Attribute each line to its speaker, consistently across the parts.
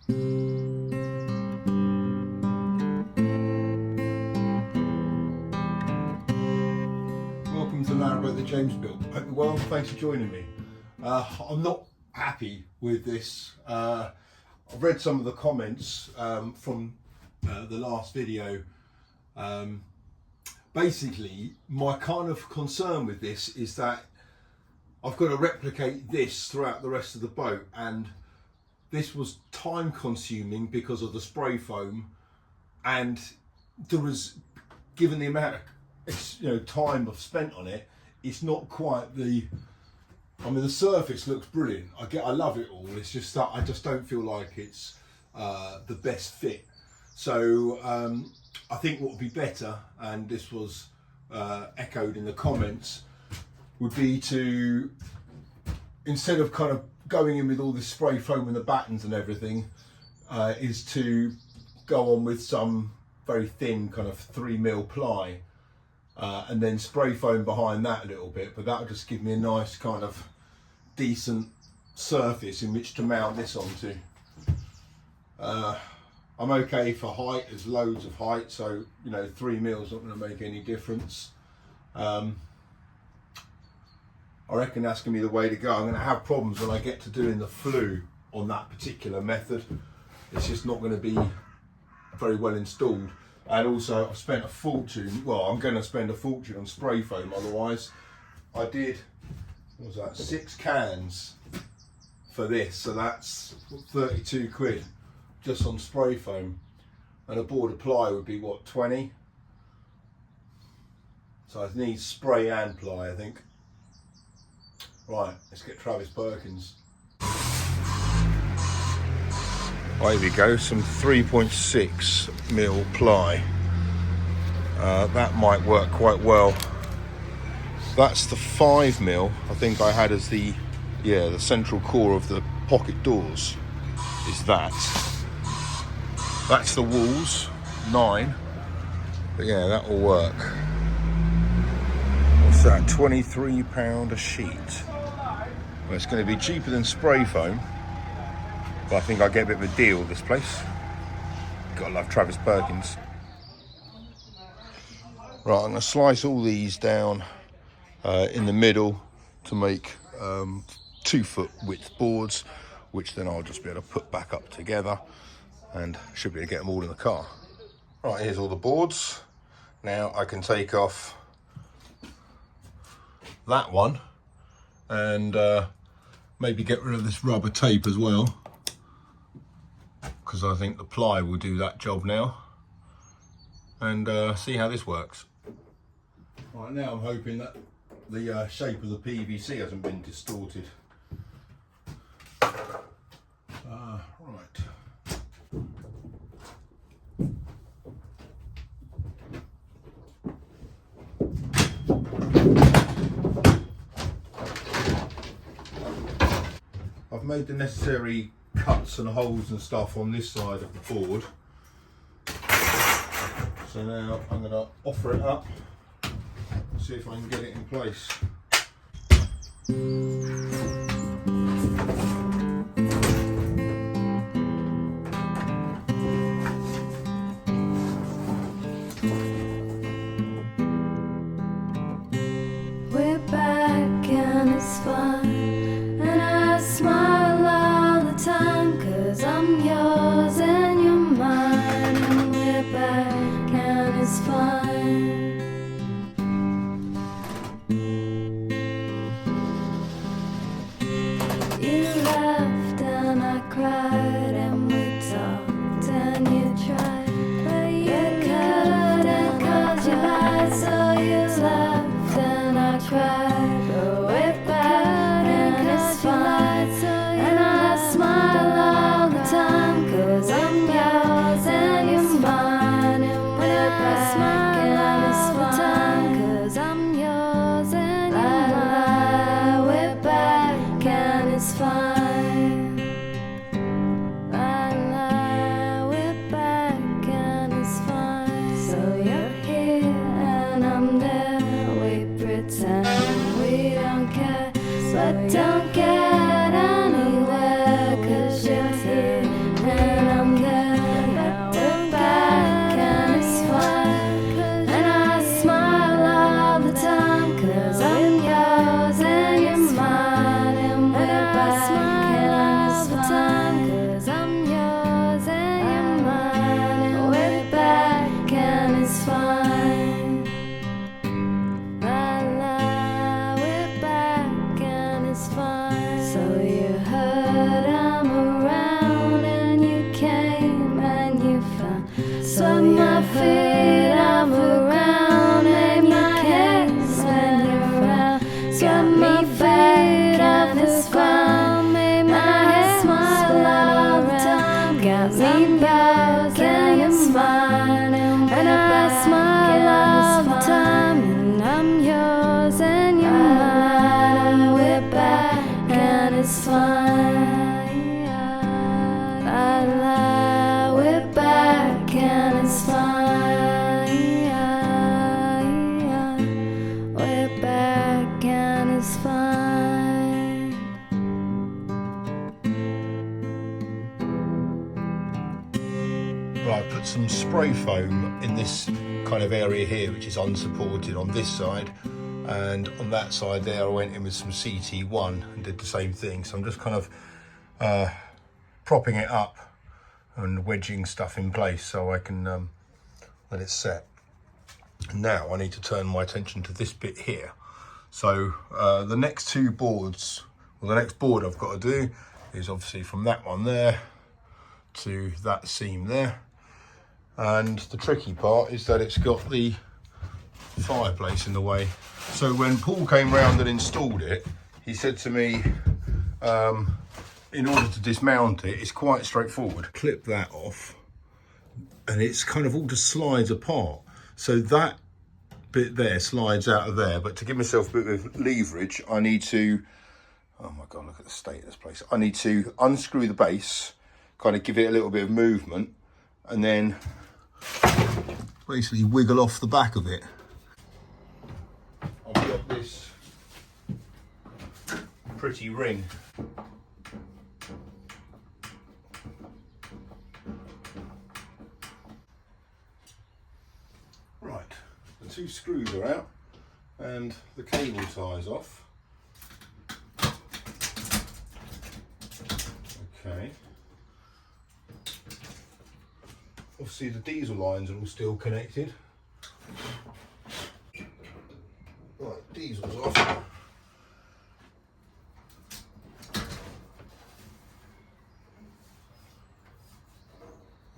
Speaker 1: Welcome to Narrowboat, the James built. Hope you're well, thanks for joining me. I'm not happy with this. I've read some of the comments from the last video. Basically, my kind of concern with this is that I've got to replicate this throughout the rest of the boat, and this was time consuming because of the spray foam, and there was, given the amount of time I've spent on it, it's not quite the, I mean, the surface looks brilliant. I love it all. It's just that I just don't feel like it's the best fit. So I think what would be better, and this was echoed in the comments, would be to, instead of kind of going in with all this spray foam and the battens and everything, is to go on with some very thin kind of 3mm ply, and then spray foam behind that a little bit, but that would just give me a nice kind of decent surface in which to mount this onto. I'm okay for height, there's loads of height, so 3mm is not going to make any difference. I reckon that's going to be the way to go. I'm going to have problems when I get to doing the flue on that particular method. It's just not going to be very well installed. And also I've spent a fortune, well, I'm going to spend a fortune on spray foam otherwise. I did, what was that, 6 cans for this, so that's 32 quid just on spray foam, and a board of ply would be what, 20? So I need spray and ply, I think. Right, let's get Travis Perkins. Right, here we go, some 3.6mm ply. That might work quite well. That's the 5mm I think I had as the central core of the pocket doors, is that. That's the walls, 9, but yeah, that will work. What's that, £23 a sheet? Well, it's going to be cheaper than spray foam, but I think I get a bit of a deal with this place. Gotta love Travis Perkins. Right, I'm going to slice all these down in the middle to make 2-foot width boards, which then I'll just be able to put back up together, and should be able to get them all in the car. Right, here's all the boards. Now I can take off that one and maybe get rid of this rubber tape as well, because I think the ply will do that job now, and see how this works. Right, now I'm hoping that the shape of the PVC hasn't been distorted. Right. I've made the necessary cuts and holes and stuff on this side of the board. So now I'm going to offer it up, see if I can get it in place.
Speaker 2: We're back and it's fun, and I smile all the time, 'cause I'm yours and you're mine, and we're back and it's fun. got me back and it's fine, and I smile all the time, and I'm yours and you're mine, and we're back and it's fine. La la, we're back and it's fine. We're back and it's fine.
Speaker 1: Right, put some spray foam in this kind of area here, which is unsupported on this side, and on that side there I went in with some CT1 and did the same thing. So I'm just kind of propping it up and wedging stuff in place so I can let it set. Now I need to turn my attention to this bit here. So the next two boards, well, the next board I've got to do is obviously from that one there to that seam there. And the tricky part is that it's got the fireplace in the way. So when Paul came round and installed it, he said to me, in order to dismount it, it's quite straightforward. Clip that off and it's kind of all just slides apart. So that bit there slides out of there, but to give myself a bit of leverage, I need to, oh my God, look at the state of this place. I need to unscrew the base, kind of give it a little bit of movement, and then basically wiggle off the back of it. I've got this pretty ring. Right, the two screws are out and the cable ties off. Okay. Obviously the diesel lines are all still connected. Right, diesel's off.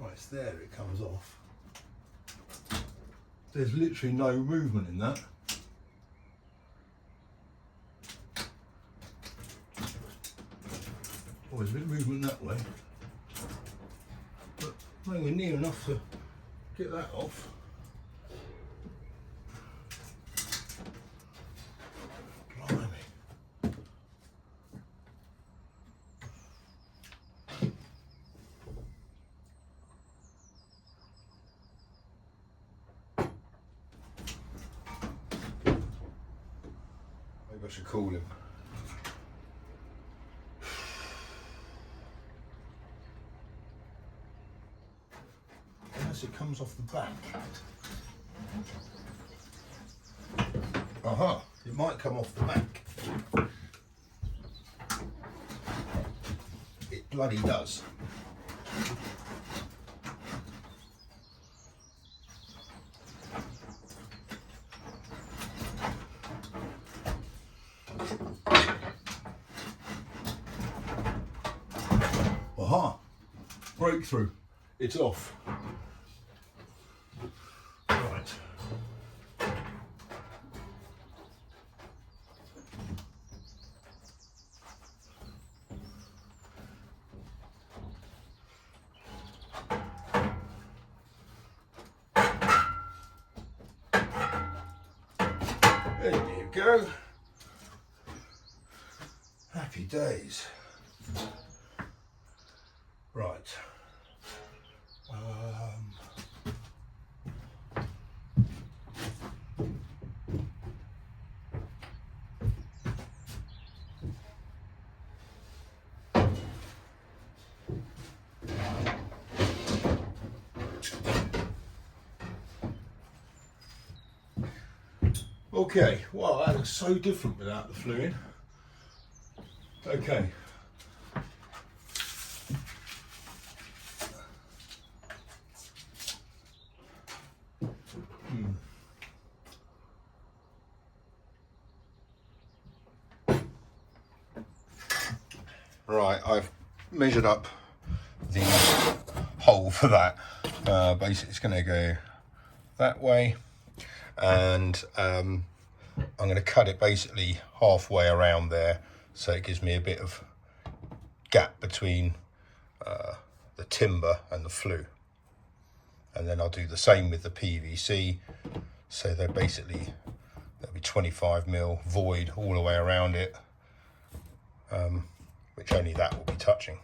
Speaker 1: Right, it's there, it comes off. There's literally no movement in that. Oh, there's a bit of movement that way. But nowhere near enough to get that off. Blimey. Maybe I should call him. Unless it comes off the back. Aha, it might come off the back. It bloody does. Aha, breakthrough, it's off. Right. There you go. Happy days. Right. Okay, wow, that looks so different without the fluid. Okay. Right, I've measured up the hole for that. Basically, it's going to go that way, and I'm going to cut it basically halfway around there, so it gives me a bit of gap between the timber and the flue. And then I'll do the same with the PVC. So they're basically, there'll be 25mm void all the way around it, which only that will be touching.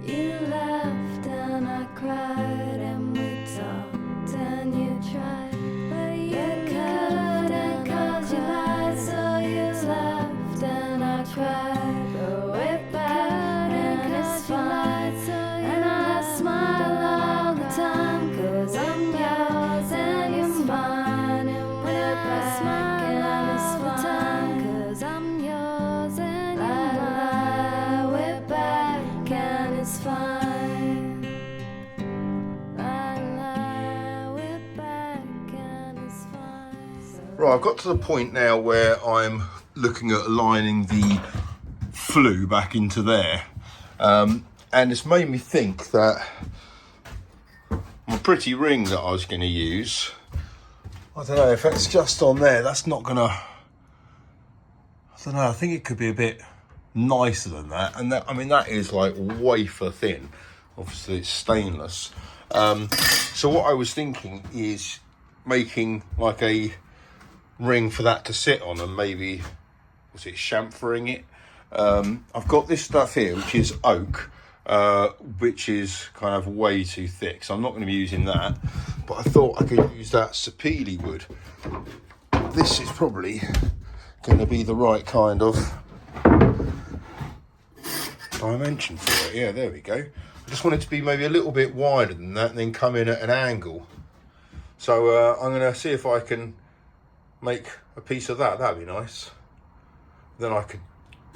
Speaker 2: You left and I cried and we talked and you tried, but you couldn't 'cause you lied. So you left and I cried, but we're back and it's fine. And I smile all the time 'cause I'm yours and you're mine. And we're back and it's fine 'cause I'm yours and you're mine. We're back and it's fine. We're back and it's fine.
Speaker 1: Right, I've got to the point now where I'm looking at aligning the flue back into there. And it's made me think that my pretty ring that I was going to use, I don't know if it's just on there, that's not going to, I don't know, I think it could be a bit nicer than that. And that, I mean, that is like wafer thin. Obviously it's stainless. So what I was thinking is making like a ring for that to sit on, and maybe, was it chamfering it? I've got this stuff here, which is oak, which is kind of way too thick, so I'm not going to be using that, but I thought I could use that sapele wood. This is probably going to be the right kind of dimension for it. Yeah, there we go. I just want it to be maybe a little bit wider than that and then come in at an angle. So I'm going to see if I can make a piece of that. That'd be nice. Then I could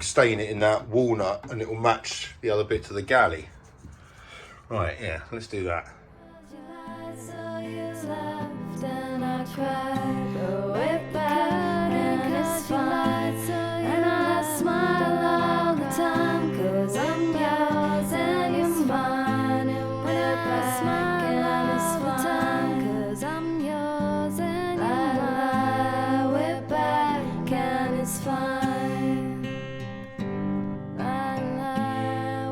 Speaker 1: stain it in that walnut and it will match the other bit of the galley. Right, yeah, let's do that.
Speaker 2: And I smile all the time 'cause I'm yours and you're mine. And we're back and it's fine 'cause I'm yours and you're mine. We're back and it's fine.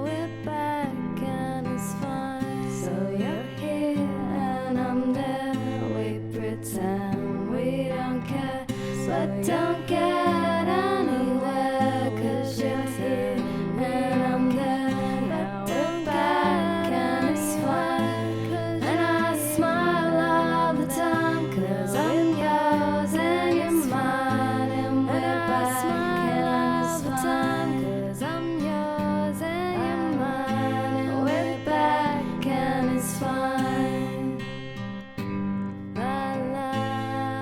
Speaker 2: We're back and it's fine. So you're here and I'm there. We pretend we don't care, but don't get anywhere 'cause you're here and I'm there. Now we're back and it's fine. And I smile all the time 'cause I'm yours and you're mine. And we're back and it's fine 'cause I'm yours and you're mine. And we're back and it's fine.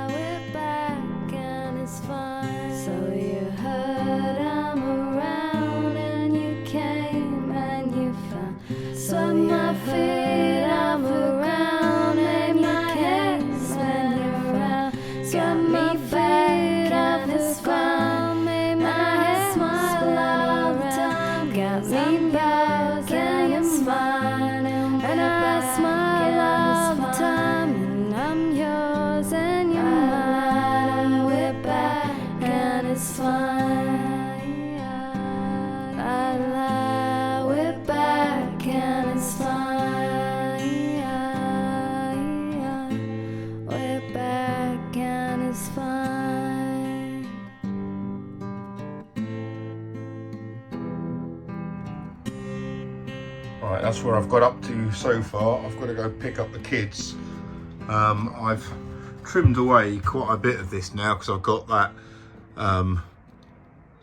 Speaker 2: We're back and it's fine. So you heard I'm around and you came and you found. So my feet I'm around and you came and you're around. Got me feet off the ground, made my head smile all the time. Got me back and you're mine. And I smile all the time. And I'm yours and you're mine. We're back and it's fine. We're back and it's fine. We're back and it's fine.
Speaker 1: Right, that's where I've got up to so far. I've got to go pick up the kids. I've trimmed away quite a bit of this now because I've got that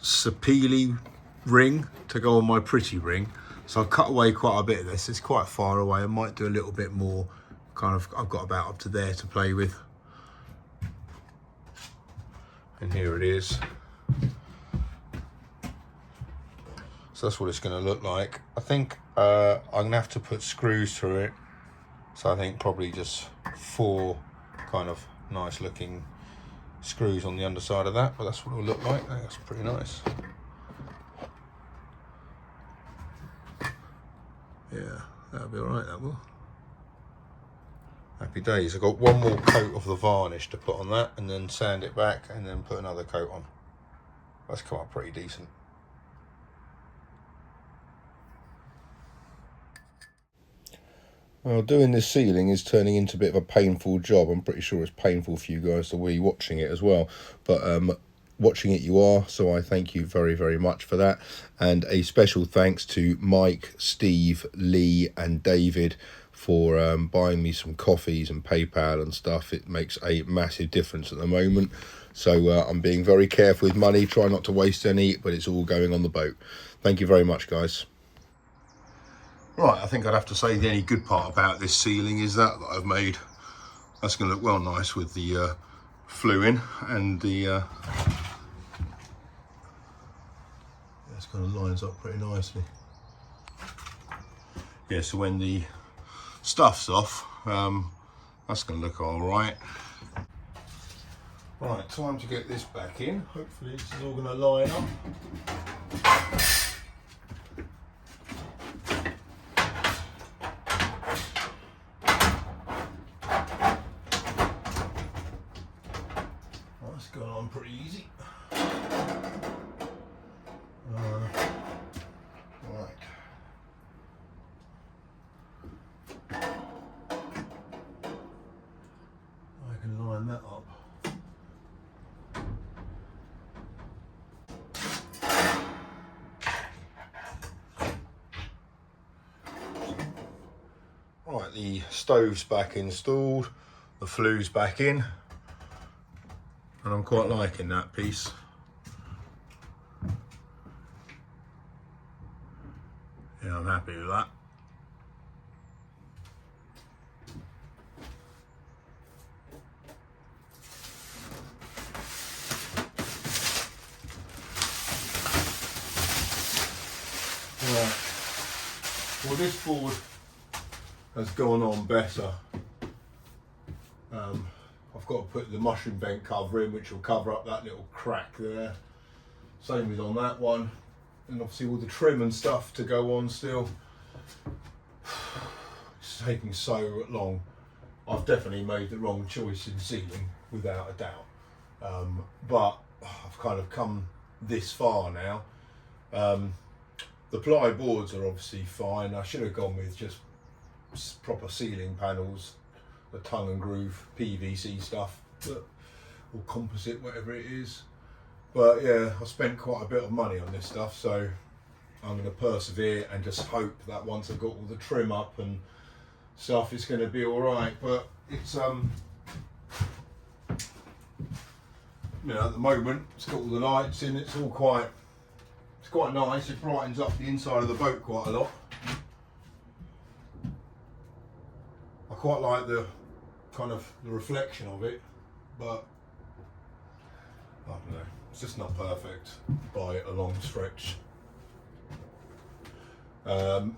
Speaker 1: sapele ring to go on my pretty ring. So I've cut away quite a bit of this. It's quite far away. I might do a little bit more. Kind of, I've got about up to there to play with. And here it is. So that's what it's going to look like. I think I'm going to have to put screws through it. So I think probably just 4 kind of nice looking screws on the underside of that. But that's what it'll look like. I think that's pretty nice. Yeah, that'll be alright, that will. Happy days. I've got one more coat of the varnish to put on that and then sand it back and then put another coat on. That's come up pretty decent. Well, doing this ceiling is turning into a bit of a painful job. I'm pretty sure it's painful for you guys to be watching it as well. But watching it you are, so I thank you very, very much for that. And a special thanks to Mike, Steve, Lee and David for buying me some coffees and PayPal and stuff. It makes a massive difference at the moment. So I'm being very careful with money, try not to waste any, but it's all going on the boat. Thank you very much, guys. Right, I think I'd have to say the only good part about this ceiling is that I've made. That's going to look well nice with the flue in and the that's kind of lines up pretty nicely. Yeah, so when the stuff's off, that's going to look all right. Right, time to get this back in. Hopefully it's all going to line up. That's going on pretty easy. Right. I can line that up. Right, the stove's back installed, the flue's back in, and I'm quite liking that piece. Yeah, I'm happy with that. Right, well this board has gone on better. I've got to put the mushroom vent cover in, which will cover up that little crack there. Same with on that one, and obviously all the trim and stuff to go on still. It's taking so long. I've definitely made the wrong choice in sealing, without a doubt. But I've kind of come this far now. The ply boards are obviously fine. I should have gone with just proper ceiling panels, the tongue and groove PVC stuff, or composite, whatever it is. But yeah, I spent quite a bit of money on this stuff, so I'm going to persevere and just hope that once I've got all the trim up and stuff, it's going to be all right. But it's you know, at the moment it's got all the lights in. It's quite nice. It brightens up the inside of the boat quite a lot. I quite like the kind of the reflection of it, but I don't know, it's just not perfect by a long stretch. I've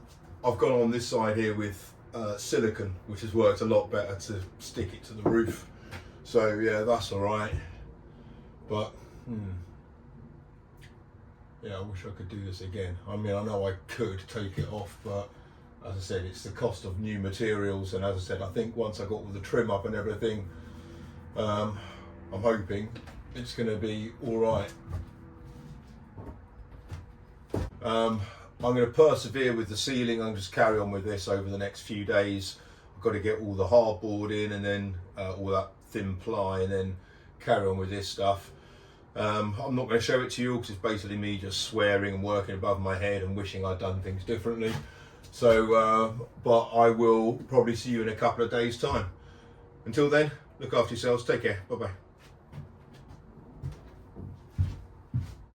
Speaker 1: gone on this side here with silicone, which has worked a lot better to stick it to the roof. So yeah, that's all right. But yeah, I wish I could do this again. I mean, I know I could take it off, but as I said, it's the cost of new materials, and as I said, I think once I got all the trim up and everything, I'm hoping it's going to be all right. I'm going to persevere with the ceiling. I'm just carry on with this over the next few days. I've got to get all the hardboard in, and then all that thin ply, and then carry on with this stuff. I'm not going to show it to you because it's basically me just swearing and working above my head and wishing I'd done things differently. So, but I will probably see you in a couple of days' time. Until then, look after yourselves. Take care. Bye-bye.